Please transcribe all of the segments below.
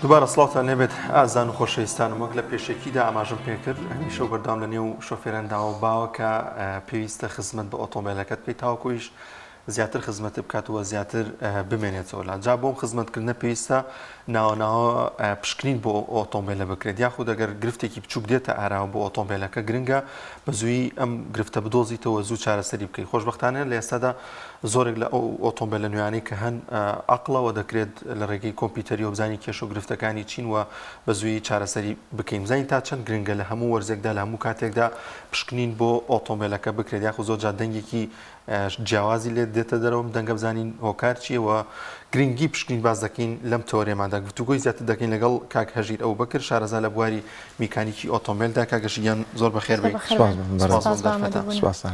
دووبارە سڵاوتان لێبێت ئازان و خۆشەویستانم وەک لە پێشێکیدا ئاماژم پێکرد هەمیشە و بەردام لە نێو شۆفێراندا و باوە کە پێویستە خزمەت بە ئۆتۆمبیلەکەت پێی تاوەکویش زیاتر خزمەت بکاتەوە زیاتر بمێنێتەوە لا جا بۆم خزمەتکردنە پێویستە ناوەناوە پشکنین بۆ ئۆتۆمبیلە بکرێت یاخود ئەگەر گرفتێکی بچووک دێتە ئاراوە بۆ ئۆتۆمبیلەکە گرنگە بە زووی ئەم گرفتە بدۆزیتەوە زوو چارەسەری بکەیت خۆشبەختانە لە ئێستادا زۆرێک لە ئەو ئۆتۆمبیلە نوێیانەی کە هەن عەقڵەوە دەکرێت لە ڕێگەی کۆمپیوتەری و بزانی کێش و گرفتەکانی چین و بە زووی چارەسەری بکەین بزانین تا چەند گرنگە لە هەموو وەرزێکدا لە هەموو کاتێکدا پشکنین بۆ ئۆتۆمبیلەکە بکرێت یاخود زۆر جار دەنگێکی جیاوازی لێ دێتە دەرەوە دەنگە بزانین هۆکار چیەوە گرنگی پشکنین باز دەکەین لەم تەوەرێمادا گفتوگۆی زیاتر دەکەین لەگەڵ کاک هەژیر ئەو بەکر شارەزا لە بواری میکانیکی ئۆتۆمبیلدا کاگەژیان زۆر بەخێر بێت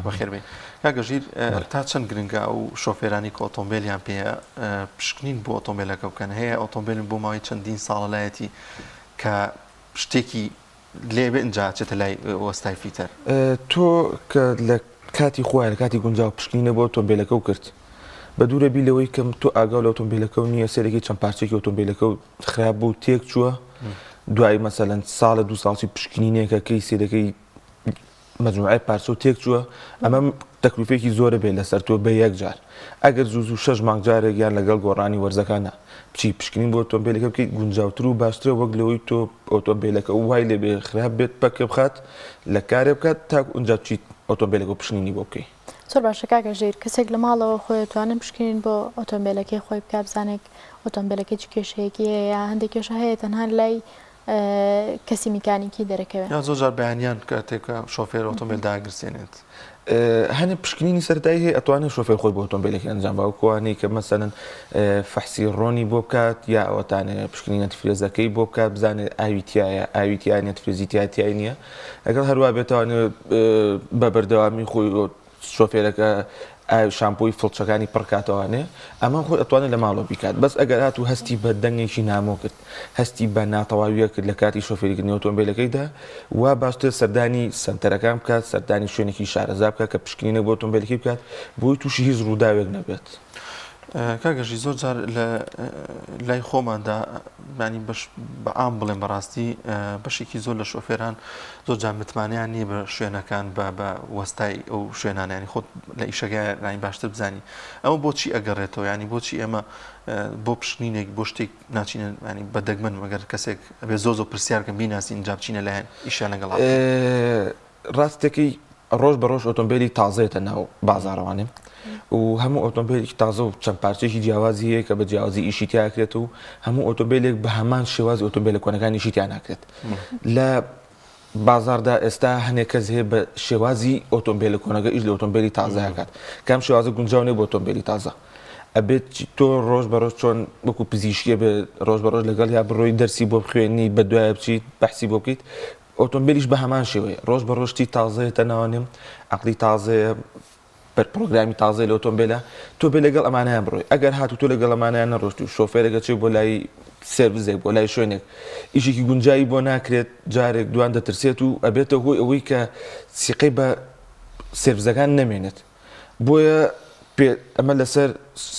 بەخێر بێت کاگەژیر تا چەند گرنگە ئەو شۆفێرانی کە ئۆتۆمبیلیان پێەیە پشکنین بۆ ئۆتۆمبیلەکە بکەن هەیە ئۆتۆمبیلن بۆ ماوەی چەندین ساڵەلایەتی کە شتێکی لێبێ ئەنجا چێتە لای وەستای فیتەر تۆ کە لە کاتی خۆیان کاتی گونجاو پشکنینە بۆ ئۆتۆمبیلەکە و کرد بە دوورە بی لەوەی کەم تۆ ئاگاو لە ئۆتۆمبیلەکە و نییە سەرێکی چەند پارچێکی ئۆتۆمبیلەکە و خراپ بوو تێک چووە دوای مەسەلەن ساڵە دو ساڵی پشکنینێکەکەی سێرەکەی مەجموعای پارچە و تێک چووە ئەمە تەکلیفێکی زۆرە بێت لەسەر تۆ بە یەک جار ئەگەر زوو 6 مانگ جارێک یان لەگەڵ گۆڕانی وەرزەکانە بچی پشکنین بۆ ئۆتۆمبیلەکە بکەیت گونجاوتر و باشترە وەک لەوەی تۆ ئۆتۆمبیلەکە وای لێ بێ خراپ بێت پەکە بخات لە کارێ بکات تا ئەنجا بچیت ئۆتۆمبیلەکە پشکنینی بۆ بکەیت زۆر باشە کاگەژیر کەسێک لە ماڵەوە خۆی توانن پشکنین بۆ ئۆتۆمبیلەکەی خۆی بکات بزانێک ئۆتۆمبیلەکەی چ کێشەیەکی هەیە هەندێک کێشە هەیە تەنها لای کەسی میکانیکی دەرەکەوێت یا زۆر جار بەیانیان کاتێکە شۆفێر ئۆتۆمبیل داگرسێنێت هەنێ پشکنینی سەرەتایی هەیە ئەتوانێت شۆفێر خۆی بۆ ئۆتۆمبیلەکە ئەنجام باوکوانەی کە مەسەلەن فەحسی ڕۆنی بۆ بکات یا ئەوەتانێ پشکنینە تفرێزەکەی بۆ بکات بزانێت ئاویتیایە ئاویتیانێت فرێزیتیای نییە لەگەڵ هەروە بێتوانێت بە بەردەوامی خۆی شۆفێرەکە شامپۆی فڵچەکانی پڕکاتەوانێ ئەمە خۆی ئەتوانێت لە ماڵەوە بیکات بەس ئەگەر هاتوو هەستی بە دەنگێکی نامۆ کرد هەستی بە ناتەواویە کرد لە کاتی شۆفێریکردنی ئۆتۆمبیلەکەیدا وا باشتر سەردانی سنتەرەکان بکات سەردانی شوێنێکی شارەزا بکات کە پشکنینە بۆ ئۆتۆمبیلەکەی بکات بۆی تووشی هیچ ڕووداوێک نەبێت کاگەژی زۆر جار لە لای خۆماندا ینی بە ئام بڵێن بەڕاستی بەشێکی زۆر لە شۆفێران زۆر جار متمانیان نییە بە شوێنەکان بە وەستای ئەو شوێنانیانی خۆت لە ئیشەکەی باشتر بزانی ئەمە بۆچی ئەگەڕێتەوە ینی بۆچی ئێمە بۆ پشکنینێک بۆ شتێک ناچینە ینی بە دەگمەن وەگەر کەسێک ئەبێ زۆر پرسیارکەم بیناسین جا بچینە لایەن ئیشیان لەگەڵ ڕاستێکی ڕۆژ بە ڕۆژ ئۆتۆمبیلی تازەیەتە ناو بازاڕەوانێ و هەموو ئۆتۆمبیلێکی تازە و چەند پارچێکی جیاوازی هەیە کە بە جیاوازی ئیشی تیاکرێت و هەموو ئۆتۆمبیلێک بە هەمان شێوازی ئۆتۆمبیلە کۆنەکانی ئیشی تیا ناکرێت لە بازاردا ئێستا هەنێک کەس هەیە بە شێوازی ئۆتۆمبیلە کۆنەکە ئیش لە ئۆتۆمبیلی تازەکات کام شێوازە گونجاو بۆ ئۆتۆمبیلی تازە ئەبێت تۆ ڕۆژ بە ڕۆژ چۆن وەکو پزیشکیە بێ ڕۆژ بە ڕۆژ لەگەڵ یا بڕۆی دەرسی بۆ بخوێنی بە دوایە بچیت بەحسی بۆ بکەیت ئۆتۆمبیلیش بە هەمان شێوەیە ڕۆژ بە ڕۆژتی تازەیەتە ناوانێم عەقڵی تازەیە پرۆگرامی تازای لە ئۆتۆمبیلە تۆ بێ لەگەڵ ئەمانیان بڕۆی ئەگەر هاتو تۆ لەگەڵ ئەمانیان نەڕۆشتی و شۆفێرێکە چێ بۆ لای سێرڤیسێک بۆ لای شوێنێک ئیشێکی گونجایی بۆ ناکرێت جارێک دوان دەترسێت و ئەبێتە هۆی ئەوەی کە سیقەی بە سێرڤیسەکان نەمێنێت بۆیە ئەمە لەسەر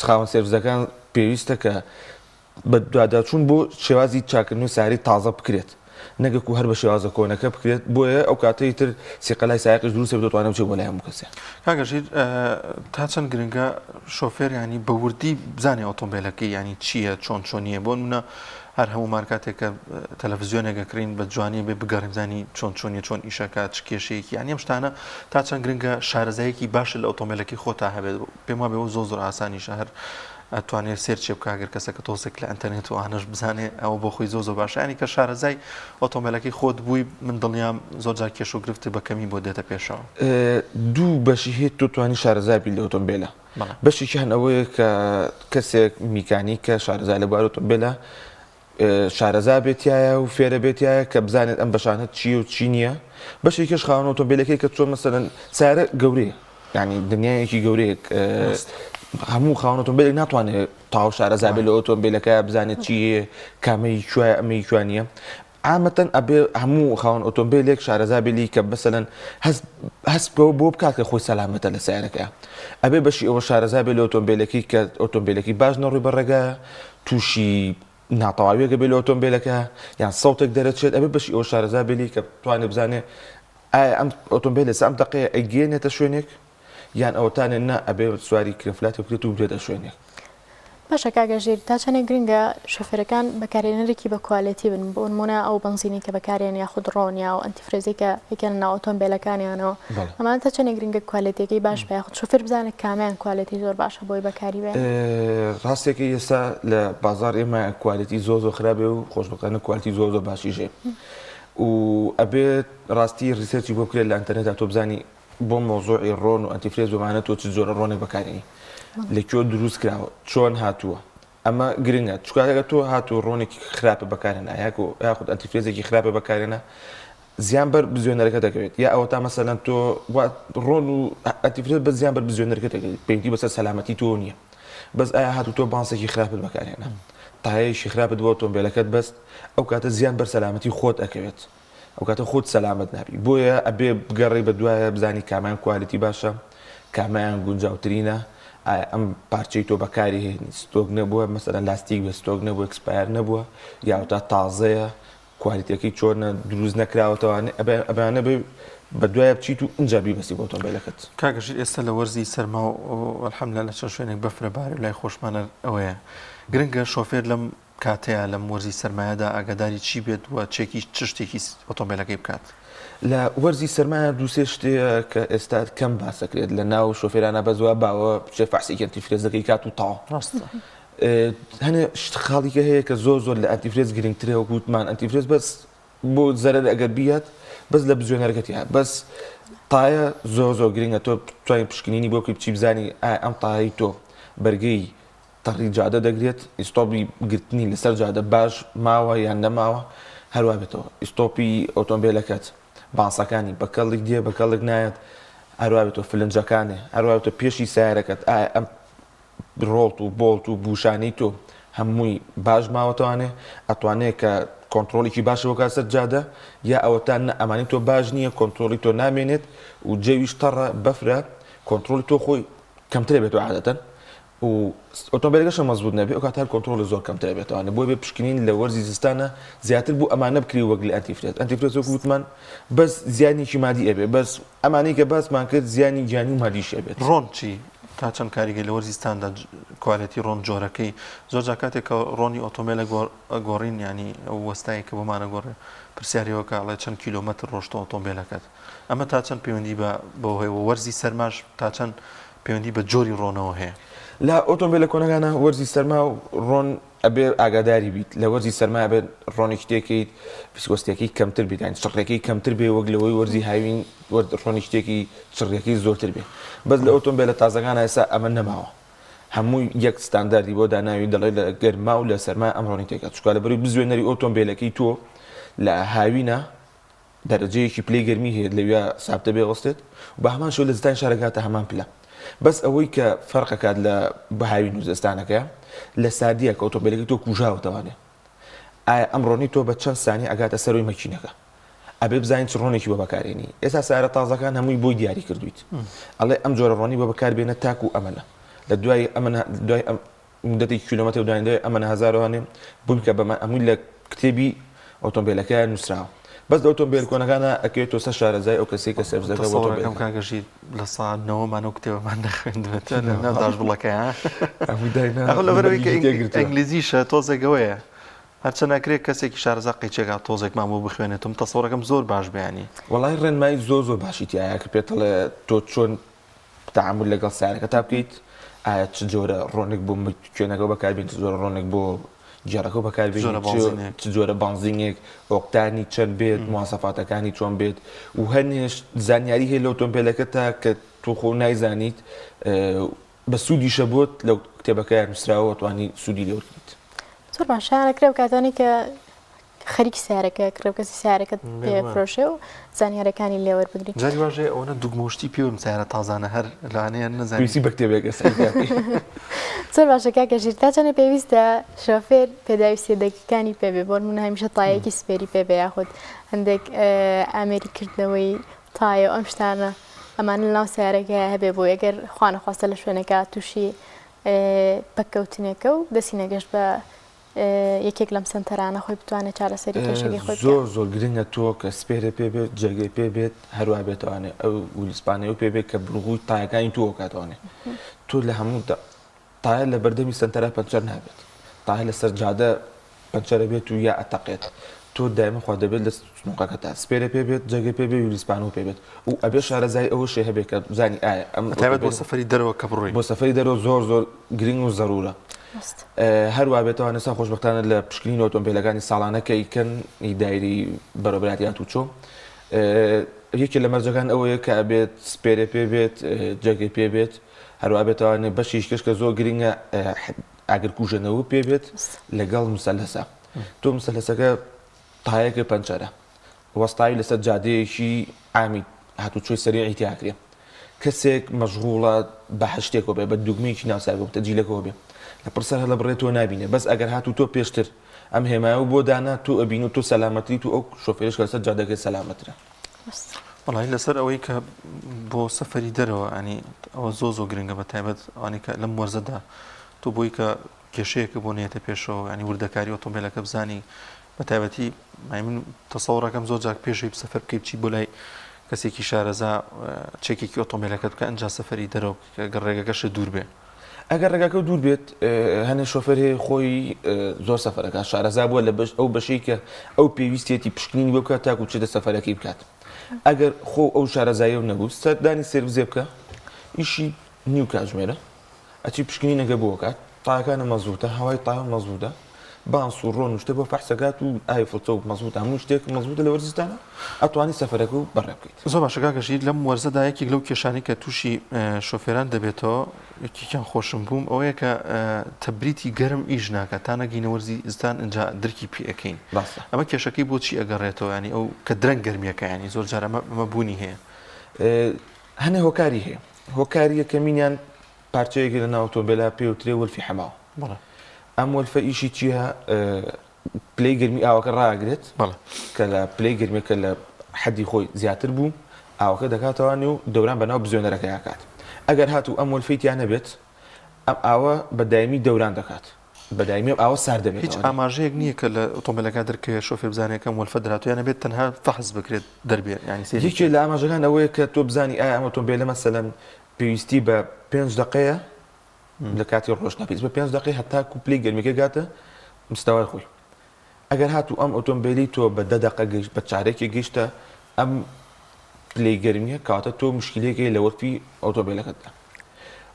خاوەن سێرڤیسەکان پێویستە کە بە دواداچوون بۆ شێوازی چاکردنەوەی ساری تازە بکرێت نەگەک و هەر بە شێوازە کۆنەکە بکرێت بۆیە ئەو کاتەی تر سیقەلای سایقش دروستە دەتوانێت بچێت بۆ لای هەموو کەسێ کاگەژیر تا چەند گرنگە شۆفێر ینی بە وردی بزانێ ئۆتۆمبیلەکەی ینی چییە چۆنیە بۆ منە هەر هەمومان کاتێککە تەلەڤیزیۆنێکەکەین بە جوانی بێ بگەڕین زانی چۆنیە چۆن ئیشەکە چ کێشەیەکی یانی ئەم شتانە تا چەند گرنگە شارەزایەکی باشە لە ئۆتۆمبیلەکەی خۆتا هەبێت پێم وابێ ئەو زۆر ئاسانیشە هەر ئەتوانێت سێرچێ بکاگەر کەسەکە تۆسێک لە ئەنتەرنێت و ئانەش بزانێ ئەوە بۆ خۆی زۆر باشانی کە شارەزای ئۆتۆمبیلەکەی خۆت بووی من دڵنیام زۆر جار کێش و گرفتی بەکەمی بۆ دێتە پێشەوە دوو بەشی هێت تۆ توانی شارەزای لە ئۆتۆمبیلە بەشێکی هەن ئەوەیە کە کەسێک میکانیکە شارەزای لە بوار ئۆتۆمبیلە شارەزا بێتایە و فێرە بێتایە کە بزانێت ئەم بەشانە چی و چی نییە بەشێکیش خاوەن ئۆتۆمبیلەکەی کە چۆن مەسەلەن سارە گەورەیە ینی دنیایەکی گەورەیەک هەموو خاوەن ئۆتۆمبیلێک ناتوانێت تاو شارەزا بێت لە ئۆتۆمبیلەکە بزانێت چیە کامەی کوێیە ئەمەی کوانیە عامەتەن ئەبێ هەموو خاوەن ئۆتۆمبیلێک شارەزا بێلی کە بەسەلەن هەست بۆ بکات کە خۆی سەلامەتە لە سیارەکە ئەبێ بەشی ئەوە شارەزا بێت لە ئۆتۆمبیلەکەی کە ئۆتۆمبیلەکەی باش نەڕووی بە ڕێگایە تووشی ناتەواویەکە بێت لە ئۆتۆمبیلەکە یان سەوتێک دەرەچێت ئەبێ بەشی ئەو شارەزا بێلی کە بتوانێت بزانێ ئایا ئەم ئۆتۆمبیل لەسەر ئەم دەقەیە ئەیگەێنێتە شوێنێک یان ئەوتانێ نا ئەبێ سواری کرێفلاتی بکرێت و بێتە شوێنێک. باشە کاگەژیر تا چەندێک گرنگە شۆفێرەکان بەکارێنەرێکی بە کوالەتی بن بۆ نمونە ئەو بنزینی کە بەکارێن یاخود ڕۆنیا و ئەنتیفرێزی کە یەکەن ناو ئۆتۆمبیلەکانیانەوە ئەمان تا چەندێک گرنگە کوالەتیەکەی باش بە یاخود شۆفێر بزانێت کامیان کوالەتی زۆر باشە بۆی بەکاری بێن. ڕاستێکی ئێستا لە بازار ئێمە کوالەتی زۆر خراپێ و خۆشبەختانە کوالەتی زۆر باشی ژێ و ئەبێت ڕاستی ریسێرچی بۆ بکرێت لە ئینتەرنێتدا تۆ بزانی بۆ مۆزوعی ڕۆن و ئەنتیفرێز بمانە تۆ چ جۆرە ڕۆنێک بەکارێنی لەکوێ دروست کراوە چۆن هاتووە ئەمە گرنگە چکارەکە تۆ هاتوو ڕۆنێکی خراپە بەکارێنە یاخود ئەنتیفرێزێکی خراپە بەکارێنە زیان بەر بزوێنەرەکە دەکەوێت یا ئەوە تا مەسەلەن تۆ ڕۆن و ئەنتیفرێز بە زیان بەر بزوێنەرەکە دەکەوێت پێیتی بەسەر سەلامەتی تۆ نییە بەس ئایا هاتوو تۆ بانسێکی خراپت بەکارێنە تایەشی خراپت بۆ ئۆتۆمبیلەکەت بەست ئەو کاتە زیان بەر سەلامەتی خۆت ئەکەوێت ئەو کاتە خۆت سەلامەت نابی بۆیە ئەبێ بگەڕی بە دوایە بزانی کامیان کوالەتی باشە کامیان گونجاوترینە ئەم پارچەی تۆ بەکاری هێنی ستۆک نەبووە مەسەلەن لاستیک بە ستۆک نەبووە ئەکسپایر نەبووە یاوتا تازەیە کوالیتیەکەی چۆنە دروست نەکراوەتەوە ئەبانە بێ بە دوایە بچیت و ئینجا بیبەسی بۆ ئۆتۆمبیلەکەت. کاگەژیر ئێستا لە وەرزی سەرما و ئەلحەمدوللا لە چەند شوێنێک بەفرە باری و لای خۆشمانە ئەوەیە گرنگە شۆفێر لەم کاتەیە لەم وەرزی سەرمایەدا ئاگاداری چی بێت وە چێکی چ شتێکی ئۆتۆمبیلەکەی بکات. لە وەرزی سەرمایە دووسێ شتەیە کە ئێستا کەم باسەکرێت لە ناو شۆفێرانە بەزوە باوە بچێ فەحسێکی ئەنتیفرێزەکەی کات و تاو هەنێ خاڵیکە هەیە کە زۆر لە ئەنتیفرێز گرنگترە و گوتمان ئەنتیفرێز بەس بۆ زەرەر ئەگەر بیات بەس لە بزوێنەرەکەتی هات بەس تایە زۆر گرنگە تۆ توانین پشکنینی بۆ بکەی بچی بزانی ئەم تایی تۆ بەرگەی تەڕی جادە دەگرێت ئیستۆپی گرتنی لەسەر جادە باش ماوە یان نەماوە هەروە بێتەوە ئیستۆپی ئۆتۆمبیلەکەت بانسەکانی بەکەڵێک دێ بەکەڵێک نایەت هەروە بێتەوە فلنجەکانێ هەروە بێتەوە پێشی سیارەکەت ئەم ڕۆڵت و بۆڵت و بوشانی تۆ هەمووی باش ماوەتەوانێ ئەتوانێت کە کۆنتترۆلێکی باشە بۆ کاسەر جادە یا ئەوەتان ئەمانی تۆ باش نییە کۆنتترۆلی تۆ نامێنێت و جێویش تەڕە بەفرە کۆنتترۆلی تۆ خۆی کەمترێ بێت و عادەتەن و ئۆتۆمبیلەکەشە مەزبوط نەبێت ئەو کاتار کۆنتترۆل زۆر کەمترە بێتوانێت بۆ بێ پشکنین لە وەرزی زستانە زیاتر بوو ئەمانە بکری وەک لە ئەنتیفرێز وتمان بەس زیانێکی مادی ئەبێ بەس ئەمانی کە باسمان کرد زیانی گیانی و مادیش ئەبێت. ڕۆن چی تا چەند کاریگەی لە وەرزیستاندا کوالەتی ڕۆن جۆرەکەی زۆر جا کاتێک کە ڕۆنی ئۆتۆمبیلە گۆڕین ینی ئەو وەستایی کە بۆمانە گۆڕێ پرسیاریەوە کاڵێ چەند کیلۆمەتر ڕۆشتە ئۆتۆمبیلەکەت ئەمە تا چەند پەیوەندی بە هەیە وەرزی سەرماش تا چەند پەیوەندی بە جۆری ڕۆنەوە هەیە. لە ئۆتۆمبیلە کۆنەکانە وەرزی سەرما و ڕۆن ئەبێ ئاگاداری بیت لە وەرزی سەرما بێت ڕۆنێکی شتێکی پسیکۆستێکی کەمتر بیدان چڕێکی کەمتر بێ وەک لەوەی وەرزی هاوین ڕۆنی شتێکی چڕێکی زۆرتر بێ بەس لە ئۆتۆمبیلە تازەکانە ئێستا ئەمە نەماوە هەمووی یەک ستانداردی بۆ داناوی دەڵێ لە گەرما و لە سەرما ئەم ڕۆنی تێکە چکە لە بەروی بزوێنەری ئۆتۆمبیلەکەی تۆ لە هاوینە دەرەجەیەکی پلەی گەرمی هەیە لەوێ سابتە بێ وەستێت و بە هەمان شێوە لە زستان شارەکاتە هەمان پلە بەس ئەوەی کە فەرقەکات لە بەهاوین و زستانەکە لە سادیە کە ئۆتۆمبیلەکەی تۆ کوژاوتەوانێ ئایا ئەم ڕۆنی تۆ بە چەند سانی ئەگاتە سەرۆی مەکینەکە ئەبێ بزانین چ ڕۆنێکی بۆ بەکارێنی ئێستا سارە تازەکان هەمووی بۆی دیاری کردویت ئەڵێ ئەم جۆرە ڕۆنی بۆ بەکاربێنە تاکو و ئەمەنە لە دوای مدەتی کیلۆمەتر و داینده ئەمەنە هەزارەوانێ بووین کە بەمان ئەمووی لە کتێبی ئۆتۆمبیلەکە نووسراوە بەس لە ئۆتۆمبیل کۆنەکانە ئەکەوێت تۆ شارەزای ئەو کەسێک کە سەرفزەکە ئەم کاگەژیر لە ساڵەوەمان و کتێبەمان نەخوێندوێتە نەداش بڵەکە لەبەرەوەی کە ئەنگلیزیشە تۆزێکەوەیە هەرچە ناکرێت کەسێکی شارەزا قیچێکا تۆزێکمان بۆ بخوێنێتم تەسەوڕەکەم زۆر باش بیانی وەڵای ڕێنمایی زۆر باشی تایە کە پێتەڵێ تۆ چۆن تەعامل لەگەڵ سیارەکە تا بکەیت ئایا چ جۆرە ڕۆنێک بۆ کوێنەکە بەکاربێن چ جۆرە ڕۆنێک بۆ جارەکە بەکاربێن چ جۆرە بانزینێک ئۆکتانی چەند بێت مواسەفاتەکانی چۆن بێت و هەنێش زانیاری هەیە لە ئۆتۆمبیلەکە تا کە تۆ خۆ نایزانیت بە سوودیشە بۆت لەو کتێبەکە نووسراوە توانی سوودی لێوەرگیت. زۆر باشیانەکرێ و کاتانی کە خەریکی سیارەکە کڕێوکەسی سیارەکەت پێفرۆشێ و زانیارەکانی لێوەربگریت. جاری واژێ ئەوەنە دوگمۆشتی پێوم سیارە تازانە هەر لەوانەیە نەزانیسی بە کتێبێکە زۆر باشە کاکەژیر تا چەندە پێویستە شۆفێر پێداویستی دەکەکانی پێبێ بۆ نمونە هەمیشە تایەکی سپێری پێبێ یاخود هەندێک ئامێری کردنەوەی تایە ئەم شتانە ئەمانە لەناو سیارەکە هەبێ بۆ ئەگەر خوا نەخواستە لە شوێنەکە تووشی پەککەوتنێکە و دەستی نەگەشت بە یەکێک لەم سنتەرانە خۆی بتوانێت چارەسەری کێشەکەی خۆی زۆر گرنگە تۆ کە سپێرە پێ بێت جێگەی پێ بێت هەروە بێتوانێت ئەو ویلیسپانەی و پێ بێت کە بڕغوی تایەکانی تۆ کاتوانێت تۆ لە هەموو تایە لە بەردەمی سنتەرە پەنچەر نابێت تایە لەسەر جادە پەنچەرە بێت و یا ئەتەقێت تۆ دایمە خوا دەبێت لە سنووقەکەتا سپێرە پێ بێت جێگەی پێ بێت ویلیسپانەوە پێ بێت و ئەبێ شارەزای ئەوە شێ هەبێت کە بزانی ئایا ئەم تایبەت بۆ سەفەری دەرەوە کە بڕۆی بۆ سەفەری دەرەوە زۆر گرنگ و زەرورە هەروە بێتەوە نەسا خۆشبەختانە لە پشکنین ئۆتۆمبیلەکانی ساڵانەکە ئیکەن دایری بەڕێوەبەراتیان توچۆ یەکێ لە مەرجەکان ئەوەیە کە ئەبێت سپێرە پێ بێت جێگەی پێ بێت هەروە بێتوانێ بەشیش کە زۆر گرنگە ئاگرکوژەنەوە پێ بێت لەگەڵ مسەلەسە تۆ مسەلەسەکە تایەکە پەنچەرە وەستاوی لەسەر جادەیەکی ئامی هاتوچۆی سەریعی تیاکرێ کەسێک مەشغوڵە بە هەشتێکەوە بێ بە دوگمەیەکی ناوسەرگە بتە جیلەکەەوە بێ لە پرسەر هەڵە بڕێتەوە نبینێ بەس ئەگەر هاتو تۆ پێشتر ئەم هێمایە بۆ دانا تو ئەبین و تۆ سەلامەتی تو ئەو شۆفێرش لەسەر جادەکەی سەلامەترە وڵی لەسەر ئەوەی کە بۆ سەفەری دەرەوە ئەنی ئەوە زۆ گرنگە بە تایبەت ئەوانی کە لەم وەرزەدا تۆ بۆی کە کێشەیەکە بۆ نێتە پێشەوە ینی وردەکاری ئۆتۆمبیلەکە بزانی بە تایبەتی من تەسەوڕەکەم زۆر جار پێشەوەی سەفەر بکەیت چی بۆ لای کەسێکی شارەزا چێکێکی ئۆتۆمبیلەکەت بکە ئەنجا سەفەری دەرەوە گەر ڕێگەکەش دوور بێ ئەگەر ڕێگاکە دوور بێت هەنێ شۆفەرێ خۆی زۆر سەفەرەکە شارەزا بووە لە ئەو بەشەی کە ئەو پێویستێتی پشکنینی بۆ بکات تاکو چێتە سەفەرەکەی بکات ئەگەر خۆ ئەو شارەزایە و نەبوو سەردانی سێرڤزێ بکە ئیشی نیو کاتژمێرە ئەچی پشکنینەکە بۆ کات تایەکانە مەزبوطە هەوای تایە مەزبوطە بانس و ڕۆن و شتە بۆ فەحسەکات و ئای فۆتۆ و مەزبوط هەموو شتێک مەزبوطە لە وەرزستانە ئەتوانی سەفەرەکە و بەڕێ بکەیت زۆر باشە کاکەژیر لەم وەرزەدا یەکێک لەو کێشانی کە تووشی شۆفێران دەبێتەوە یەکێکیان خۆشم بووم ئەوەیە کە تەبریتی گەرم ئیش ناکە تا نەگەینە وەرزی زستان ئەنجا درکی پێ ئەەکەین ئەمە کێشەکەی بۆچی ئەگەڕێتەوە ینی ئەو کە درەنگ گەرمیەکە ینی زۆر جار ئەمە بوونی هەیە هەنێ هۆکاری هەیە هۆکاری یەکەمینیان پارچەیەکی لە ناو ئۆتۆمبیلە پێوترێ وەلفی حەماوە ئەم وەلفە ئیشی چیە پلەی گەرمی ئاوەکە ڕاگرێت کە لە پلەی گەرمیەکە لە حەدی خۆی زیاتر بوو ئاوەکە دەکاتەوانێ و دەوران بەناو بزوێنەرەکە یاکات ئەگەر هاتوو ئەم وەلفەیتیان نەبێت ئەم ئاوە بەدایمی دەوران دەکات بەدایمی ئاوە سار دەبێت هیچ ئاماژەیەک نییە کە لە ئۆتۆمبیلەکە دەرکەوێت شۆفێر بزانێکەکەم وەلفە دەراتویانە بێت تەنها فەحز بکرێت دەربێت ینی یەکێ لە ئاماژەکان ئەوەیە کە تۆ بزانی ئایا ئەم ئۆتۆمبیلە مەسەلەن پێویستی بە 5 دقەیە لە کاتی ڕۆژنا پێویست بە 5 دقی هەتا کوپلی گەرمیەکە گاتە مستەوای خۆی ئەگەر هاتوو ئەم ئۆتۆمبیلی تۆ بە 10 دقە گەیشت بە چارێکی گەیشتە ئەم پلەی گەرمیە کاتە تۆ مشکلێکی لە وەرفی ئۆتۆمبیلەکەتدا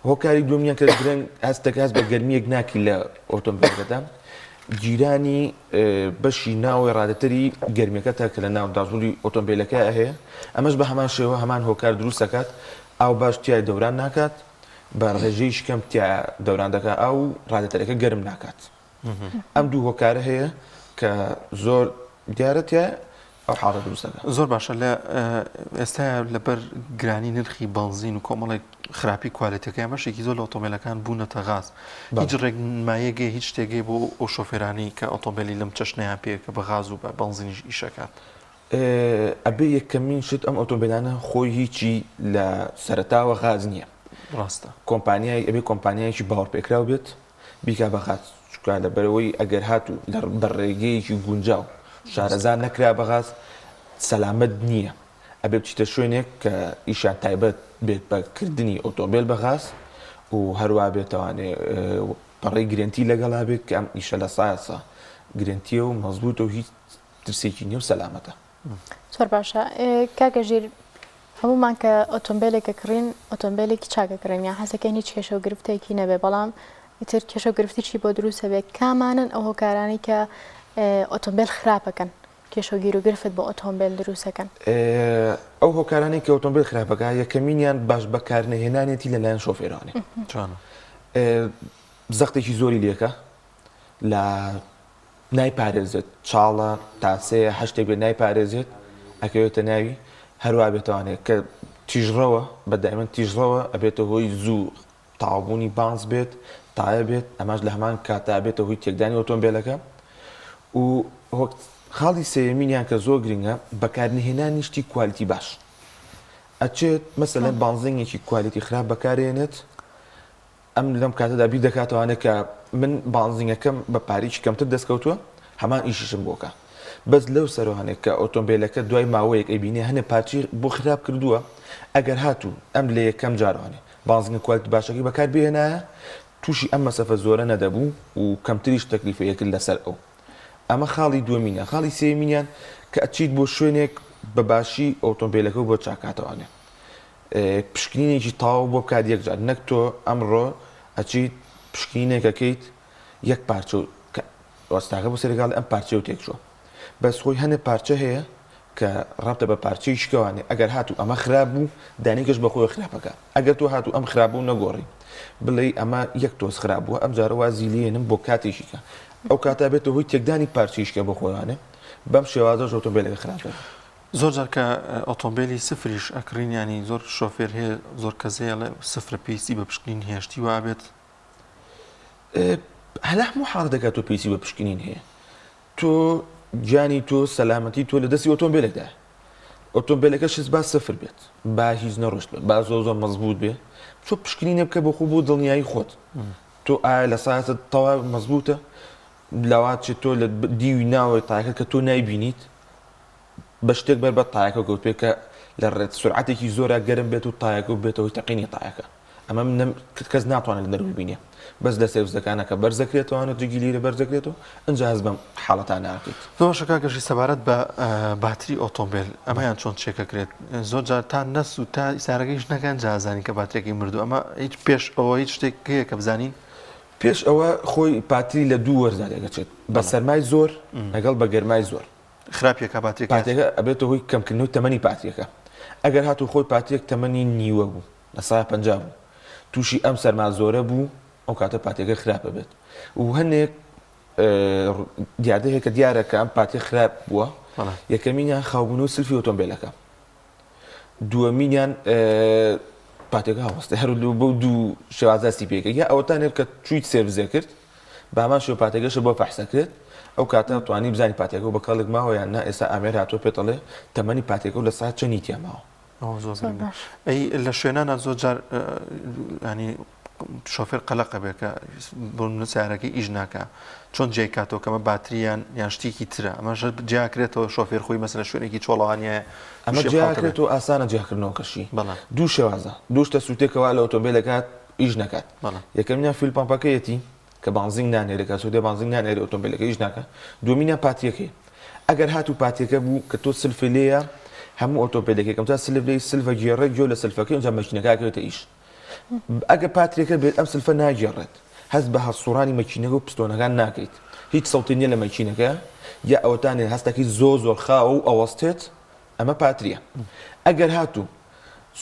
هۆکاری دومیان کە گرنگ هەستەکە هەست بە گەرمیەک ناکی لە ئۆتۆمبیلەکەدا جیرانی بەشی ناوی ڕادەتەری گەرمیەکەتە کە لە ناو داژوری ئۆتۆمبیلەکە هەیە ئەمەش بە هەمان شێوە هەمان هۆکار دروست دەکات ئاو باش تیای دەوران ناکات بە ڕێژەی شکەم تیا دەوران دەکات ئاو ڕادەتەرەکە گەرم ناکات ئەم دوو هۆکارە هەیە کە زۆر دیارەتە ئەو حاڵە دروستەکە زۆر باشە لە ئێستا لەبەر گرانی نرخی بەنزین و کۆمەڵێک خراپی کوالێتەکەی بەشێکی زۆر لە ئۆتۆمبیلەکان بوونەتە غاز هیچ ڕێگمایەگەی هیچ شتێگەی بۆ ئەو شۆفێرانی کە ئۆتۆمبیلی لەم چەشنیان پێکە بە غاز و بە بەنزینیش ئیشەکات ئەبێ یەکەمین شت ئەم ئۆتۆمبیلانە خۆی هیچی لە سەرەتاوە غاز نییە ڕاستە کۆمپانیای ئەبێ کۆمپانیایکی باوەڕ پێکراو بێت بیکا بە غاز چکە لە بەرەوەی ئەگەر هاتوو لە بەڕێگەیەکی گونجاو شارەزار نەکرا بە غاز سەلامەت نییە ئەبێ بچیتە شوێنێک کە ئیشان تایبەت بێت بەکردنی ئۆتۆمبیل بە غاز و هەروە بێتوانێ پەڕی گرنتی لەگەڵا بێت کە ئەم ئیشە لە سایەسە گرنتیە و مەزبوط و هیچ ترسێکی نییە و سەلامەتە زۆر باشە کاکەژیر هەمومان کە ئۆتۆمبیلێکە کڕین ئۆتۆمبیلێکی چاکەکڕین یا حەزەکەی هیچ کێشە و گرفتێکی نەبێ بەڵام ئیتر کێشە و گرفتیی بۆ دروستە بێت کامانن ئەو هۆکارانی کە ئۆتۆمبیل خراپەکەن کێشەگیر و گرفت بۆ ئۆتۆمبیل دروستەکەن ئەو هۆکارانی کە ئۆتۆمبیل خراپەکە یەکەمینیان باش بەکارنەهێنانێتی لەلایەن شۆفێرانی زەختێکی زۆری لێکە لە نایپارێزێت چاڵە تاسەیە هەشتێک بێت نایپارێزێت ئەکەوێتە ناوی هەروە بێتوانێت کە تیژڕەوە بەدایمەن تیژڕەوە ئەبێتە هۆی زوو تاوابوونی بانس بێت تایە بێت ئەماش لە هەمان کاتا بێتە هۆی تێکدانی ئۆتۆمبیلەکە و خاڵی سێمینیان کە زۆر گرنگە بەکارنهێنانی شتی کوالیتی باش ئەچێت مەسەلەن بانزینێکی کوالیتی خراپ بەکارێنێت ئەم لەم کاتەدا بیر دەکاتەوانێت کە من بانزینەکەم بە پارێکی کەمتر دەستکەوتووە هەمان ئیشیشم بۆکە بەس لەو سەرۆهانێک کە ئۆتۆمبیلەکە دوای ماوەیەک ئەیبینێ هەنێ پارچی بۆ خراپ کردووە ئەگەر هاتوو ئەم لە یەکەم جارانێ بانزینە کوالتی باشەکەی بەکار بێنایە تووشی ئەم مەسەفە زۆرە نەدەبوو و کەمتریش تەکلیفەیەکرد لەسەر ئەو ئەمە خاڵی دووەمینە خاڵی سێمینیان کە ئەچیت بۆ شوێنێک بەباشی ئۆتۆمبیلەکە بۆ چاکاتەوانێ پشکنینێکی تاو بۆ بکات یەکجار نەک تۆ ئەمڕۆ ئەچیت پشکینێکەکەیت یەک پارچە وەستاکە بۆ سەرگاڵ ئەم پارچە و تێکشۆ بەس خۆی هەنێ پارچە هەیە کە ڕابتە بە پارچەی شکەوانێ ئەگەر هاتوو ئەمە خراپ بوو دانێکش بەخۆی خراپەکە ئەگەر تۆ هاتوو ئەم خراپبوو نەگۆڕی بڵێ ئەمە یەک تۆز خراپ بووە ئەم جارە وازیلێنم بۆ کاتێکیکە ئەو کاتا بێتە هۆی تێکدانی پارچیشکە بە خۆیانێ بەم شێوازەش ئۆتۆمبیلەکە خراپە زۆر جار کە ئۆتۆمبیلی سفریش ئەکرین ینی زۆر شۆفێر هەیە زۆر کەسەیە لە سفرە پێویستی بە پشکنین هێشتی وابێت هەلا هەموو حاڵ دەکات تۆ پێویستی بە پشکنین هەیە تۆ گیانی تۆ سەلامەتی تۆ لە دەستی ئۆتۆمبیلێکدا ئۆتۆمبیلەکەشت با سفر بێت با هیچ نەڕۆشت بێت با زۆر زۆر مەزبوط بێ تۆ پشکنینە بکە بە خۆ بۆ دڵنیایی خۆت تۆ ئایا لە ساعتت تەواو مەزبوطە لەوات چێت تۆ لە دیوی ناوەی تایەکە کە تۆ نایبینیت بە شتێک بەر بە تایەکە گەوت پێ کە لە ڕێت سرعەتێکی زۆرە گەرم بێت و تایەکە بێتەوەی تەقینی تایەکە ئەمە کەس ناتوانێت لە دەروی بینێ بەس لە سێوزەکانە کە بەرزەکرێتەوەوانە جگی لیرە بەرزەکرێتەوە ئەنجا هەز بەم حاڵەتان ناکەیت زۆرشەکە گەشی سەبارەت بە باتری ئۆتۆمبیل ئەمەیان چۆن چێکەکرێت زۆر جار تا نەس و تا ئیسارەکەیش نەکەن جازانی کە باترێکی مردو ئەمە هیچ پێش ئەوە هیچ شتێک هەیە کە بزانین پێش ئەوە خۆی پاتری لە دوو وەرزە دەگەچێت بە سەرمای زۆر لەگەڵ بە گەرمای زۆر خراپیەکە باترێکە ئەبێتە هۆی کەمکردنەوەی تەمەنی پاتریەکە ئەگەر هاتوو خۆی پاترێک تەمەنی نیوە بوو لە سای 50 بوو تووشی ئەم سەرما زۆرە بوو ئەو کاتە پاتێکە خراپە بێت و هەنێک دیاردە هەیە کە دیارە کە ئەم پاتێک خراپ بووە یەکەمینیان خاوبوون و سلفی ئۆتۆمبیلەکە دووەمینیان پاتێکە هەوەستە هەر بۆ دوو شێوازەستی پێکە یا ئەوەتانێت کە چویت سێڤزە کرد بامان شێ پاتێکەشە بۆ فەحسە کرد ئەو کاتە توانی بزانانی پاتێکە و بە کەڵێک ماوە یان نا ئێستا ئامێر هاتۆ پێتەڵێ تەمەنی پاتێکە و لە ساعت چەندی تێماوە ئەی لە شوێنانە زۆر جار ینی شۆفێر قەلەقە بێت کە بۆ سیارەکەی ئیش ناکە چۆن جێکاتەوە کەمە باتریان یان شتێکی ترە ئەمەش جیاکرێتەوە شۆفێر خۆی مەسەلە شوێنێکی چۆڵەوانیە ئەمە جیاکرێتەوە ئاسانە جیاکردنەوەکەشی دوو شێوازە دووشتە سووتێکەوە لە ئۆتۆمبیلەکات ئیش نکات یەکەمینیان فیل پامپەکەیەتی کە بانزین نانێرەکە سوودێ بانزین نانێرە ئۆتۆمبیلەکە ئیش ناکە دومینیان پاتیەکەی ئەگەر هاتوو پاتێکە بوو کە تۆ سلفی لێیە هەموو ئۆتۆمبیلەکەکەم تا سلف لێی سلفە گێڕێت گوێ لە سلفەکەی ئەنجا مەکینەکەکەوێتە ئیش ئەگە پاترێکە بێت ئەم سلفە ناگێڕێت هەست بە هەسوڕانی مەکینەکە و پستۆنەکان ناکەیت هیچ سەوتی نییە لە مەکینەکە یا ئەوەتانێ هەستێکی زۆر خاوە و ئەوەستێت ئەمە پاتریە ئەگەر هاتوو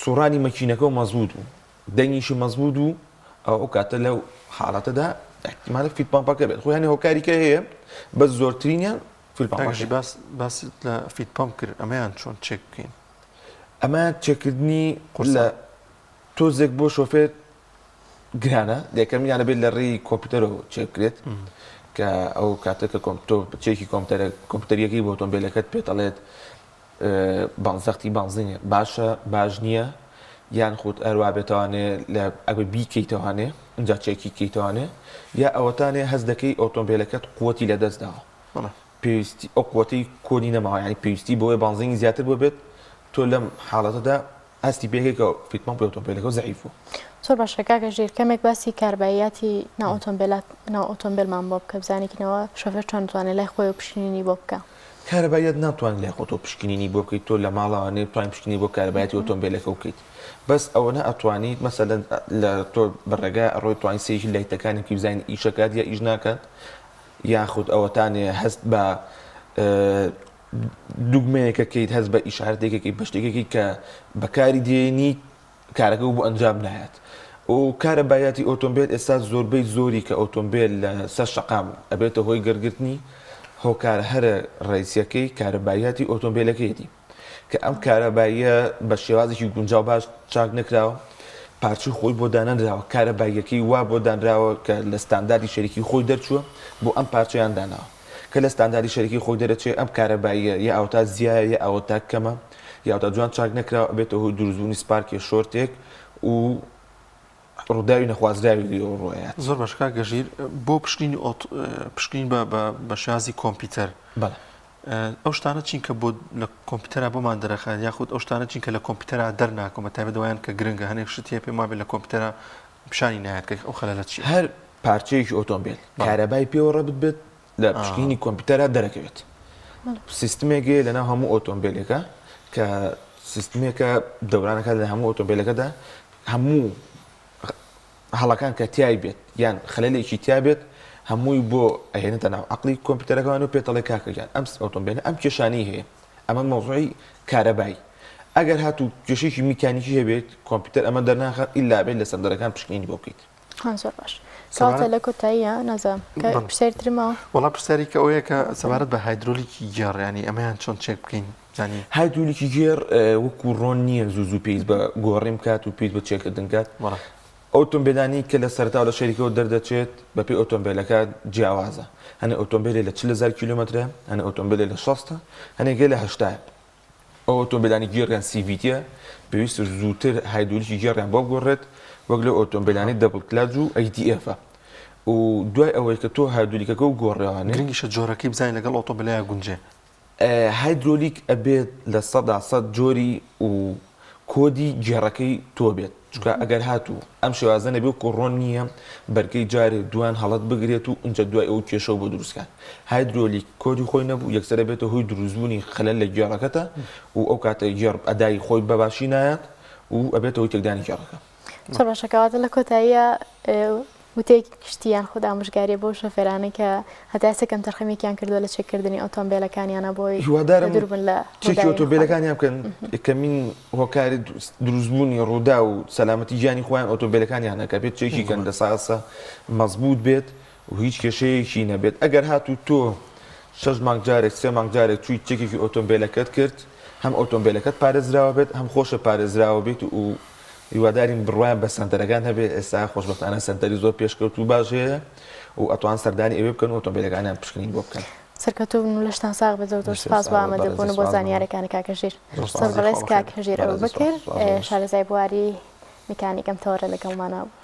سوڕانی مەکینەکە و مەزبوط بوو دەنگیشی مەزبوط و ئەو کاتە لەو حاڵەتەدا احتیمالە فیت پامپەکە بێت خۆیان هۆکاریکە هەیە بە زۆرترینیان فیل پامپەکە باس لە فیت پامپ کرد ئەمەیان چۆن چێک بکەین ئەمە چێکردنی لە تۆزێک بۆ شۆفێر گرانە یەکەمیانە بێت لە ڕێی کۆمپیوتەرەوە چێکرێت کە ئەو کاتەکە چێکی کۆمپیوتەریەکەی بۆ ئۆتۆمبیلەکەت پێتەڵێت بانزەختی بانزینە باشە باش نییە یان خۆت ئەروە بێتوانێ لە ئەگە بیکەیتەوانێ اینجا چێکی کەیتەوانێ یا ئەوەتانێ هەز دەکەی ئۆتۆمبیلەکەت قووەتی لە دەستداوە پێویستی ئەو قووەتی کۆنی نەماوە ینی پێویستی بۆیە بانزینی زیاتر بۆ بێت تۆ لەم حاڵەتەدا هەستی پێکێکە فیتمان پێ ئۆتۆمبیلەکە زەعیف بوو زۆر باشە کاکە ژیر کەمێک باسی کارباییاتی ناو ئۆتۆمبیلمان بۆ بکە بزانێتەوە شۆفێر چۆن دەتوانێت لای خۆی پشکنینی بۆ بکە کارەبایەت ناتوانێت لای خۆتۆ پشکنینی بۆ بکەیت تۆ لە ماڵەوانێ توانین پشکنی بۆ کارەبایەتی ئۆتۆمبیلەکە بکەیت بەس ئەوەنە ئەتوانیت مەسەلەن لە تۆ بەڕێگا ڕۆی توانین سێژی لایتەکانێکی بزانین ئیشەکات یا ئیش ناکات یاخود ئەوەتانێ هەست بە دوگمەیەکەکەیت هەست بە ئیشارەتێکێکی بە شتێکێکی کە بەکاری دێنی کارەکە بۆ ئەنجام نایەت و کارەبایەتی ئۆتۆمبیل ئێستا زۆربەی زۆری کە ئۆتۆمبیل لە سەر شەقام ئەبێتە هۆی گەرگرتنی هۆکار هەرە ڕئیسیەکەی کارەبایەتی ئۆتۆمبیلەکەیەتی کە ئەم کارەباییە بە شێوازێکی گونجاو باش چاک نەکراوە پارچی خۆی بۆ دانەنراوە کارەباییەکەی وا بۆ دانراوە کە لە ستانداردی شەریکی خۆی دەرچووە بۆ ئەم پارچەیان داناوە کە لە ستانداردی شەریکی خۆی دەرەچێت ئەم کارەباییە یا ئەوتا زیایە یا ئەوتا کەمە یا ئەوتا جوان چاک نەکراوە بێتە هۆی دروستبوونی سپارکی شۆرتێک و ڕووداوی نەخوازراوی ڕۆیات زۆر باشکە گەژیر بۆ پشکنین بە شازی کۆمپیوتەر ئەو شتانە چین کە بۆ لە کۆمپیوتەرا بۆمان دەرەخات یاخود ئەو شتانە چین کە لە کۆمپیوتەرا دەرناکۆمە تایبەتەوەیان کە گرنگە هەنێک شتێ پێم وابێت لە کۆمپیوتەرا پیشانی نایەت کە ئەو خەلەلە چی هەر پارچەیەکی ئۆتۆمبیل کارەبای پێوە ڕەبت بێت لە پشکنینی کۆمپیوتەرا دەرەکەوێت سیستمێکی لەناو هەموو ئۆتۆمبیلەکە کە سیستمێکە دەورانەکە لە هەموو ئۆتۆمبیلەکەدا هەموو هەڵەکان کە تیای بێت یان خەلەلێکی تیا بێت هەمووی بۆ ئەهێنێتە ناو عەقڵی کۆمپیوتەرەکەوان و پێتەڵێ کاکەگیان ئەم ئۆتۆمبیلە ئەم کێشانەی هەیە ئەمە مۆزوعی کارەبایی ئەگەر هاتوو کێشەیەکی میکانیکی هەبێت کۆمپیوتەر ئەمە دەرناخات ئیلا بێت لە سەردەرەکان پشکنینی بۆ بکەیت زۆر باش کاتە لە کۆتاییە نازانم پرسیارترمەوە وەڵام پرسیاری کە ئەوەیە کە سەبارەت بە هایدرۆلیکی گێڕیانی ئەمەیان چۆن چێک بکەین زانی هایدرۆلیکی گێر وەکو ڕۆن نییە زوو پێیت بە گۆڕیم کات و پێیت بە چێکردن کات ئۆتۆمبیلانی کە لە سەرتاوە لە شەریکەوە دەردەچێت بەپێی ئۆتۆمبیلەکە جیاوازە هەنێ ئۆتۆمبیلێ لە 40,000 کیلومترە هەنێ ئۆتۆمبیلێ لە 60 هەنێکێ لە 80 ئەو ئۆتۆمبیلانی گێڕیان CVT-ە پێویستە زووتر هایدرۆلیکی گێڕیان بۆ بگۆڕێت وەک لە ئۆتۆمبیلانی دەبڵ کلاج و ATF-ە و دوای ئەوەی کە تۆ هایدرۆلیکەکە و گۆڕێوانێ گرنگیشە جۆرەکەی بزانین لەگەڵ ئۆتۆمبیلەیە گونجێ هایدرۆلیک ئەبێت لە 100% جۆری و کۆدی گێڕەکەی تۆ بێت چکە ئەگەر هاتوو ئەم شێوازە نەبێ و کۆڕۆن نییە بەرگەی جارێ دوان هەڵەت بگرێت و ئەنجە دوای ئەو کێشە بۆ دروستکان هایدرۆلیک کۆدی خۆی نەبوو یەکسەرە بێتە هۆی دروستبوونی خەلەل لە گێڕەکەتە و ئەو کاتە گێڕ ئەدای خۆی بەباشی نایەت و ئەبێتە هۆی تێکدانی گێڕەکە زۆر باشەکەواتە لە کۆتاییە وتەیەکی کشتیان خۆدا ئامۆژگاری بۆ شۆفێرانەی کە هەتا ئێستا تەرخەمێکیان کردووە لە چێککردنی ئۆتۆمبیلەکانیانە بۆی دوور بن لە چێکی ئۆتۆمبیلەکانیان بکەن کەمین هۆکاری دروستبوونی ڕوودا و سەلامەتی گیانی خۆیان ئۆتۆمبیلەکانیانە کە بێت چێکی کەن دەساسە مەزبوط بێت و هیچ کێشەیەکی نەبێت ئەگەر هاتوو تۆ 6 مانگ جارێک 3 مانگ جارێک چووی چێکێکی ئۆتۆمبیلەکەت کرد هەم ئۆتۆمبیلەکەت پارێزراوە بێت هەم خۆشە پارێزراوە بێت و هیوادارین بڕوایان بە سنتەرەکان هەبێت ئێستا خۆشبەختانە سنتەری زۆر پێشکەوت و باش هەیە و ئەتوان سەردانی ئەوێ بکەن و ئۆتۆمبیلەکانیان پشکنین بۆ بکەن سەرکەوتوو لەشتان ساغ بێت زۆر سپاس بۆ ئامادەبوون بۆ زانیاریەکانی کاکەژیر سەر بەڕێز کاکەژیر ئەو بکرد شارەزای بواری میکانیکم تۆرە لەگەڵمانە بوو